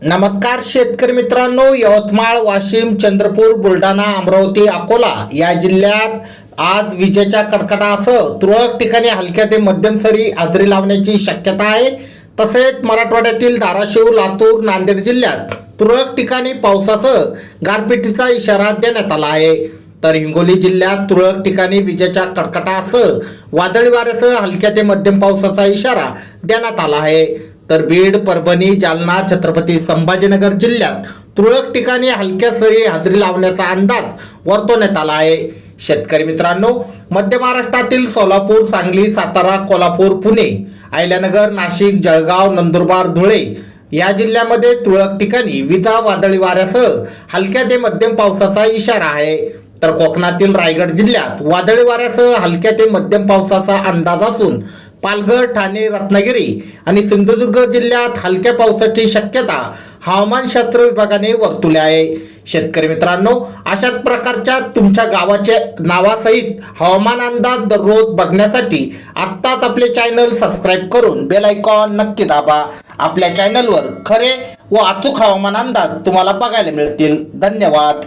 नमस्कार शेतकरी मित्रांनो, यवतमाळ, वाशिम, चंद्रपूर, बुलढाणा, अमरावती, अकोला या जिल्ह्यात आज विजेच्या कडकडासह तुरळक ठिकाणी हलक्या ते मध्यम सरी हजेरी लावण्याची शक्यता आहे। तसेच मराठवाड्यातील धाराशिव, लातूर, नांदेड जिल्ह्यात तुरळक ठिकाणी पावसासह गारपिटीचा इशारा देण्यात आला आहे। तर हिंगोली जिल्ह्यात तुरळक ठिकाणी विजेच्या कडकडासह वादळी वाऱ्यासह हलक्या ते मध्यम पावसाचा इशारा देण्यात आला आहे। तर बीड, परभणी, जालना, छत्रपती संभाजीनगर जिल्ह्यात तुरळक ठिकाणी हलक्या सरी हजेरी लावण्याचा अंदाज वर्तवण्यात आला आहे। शेतकरी मित्रांनो, मध्य महाराष्ट्रातील सोलापूर, सांगली, सातारा, कोल्हापूर, पुणे, अहिल्यानगर, नाशिक, जळगाव, नंदुरबार, धुळे या जिल्ह्यामध्ये तुरळक ठिकाणी विजा, वादळी वाऱ्यासह हलक्या ते मध्यम पावसाचा इशारा आहे। तर कोकणातील रायगड जिल्ह्यात वादळी वाऱ्यासह हलक्या ते मध्यम पावसाचा अंदाज असून पालघर, ठाणे, रत्नागिरी आणि सिंधुदुर्ग जिल्ह्यात हलक्या पावसाची शक्यता हवामानशास्त्र विभागाने वर्तवली आहे। शेतकरी मित्रांनो, अशाच प्रकारच्या तुमच्या गावाच्या नावासहित हवामान अंदाज दररोज बघण्यासाठी आत्ताच आपले चॅनल सबस्क्राईब करून बेल आयकॉन नक्की दाबा। आपल्या चॅनलवर खरे व अचूक हवामान अंदाज तुम्हाला बघायला मिळतील। धन्यवाद।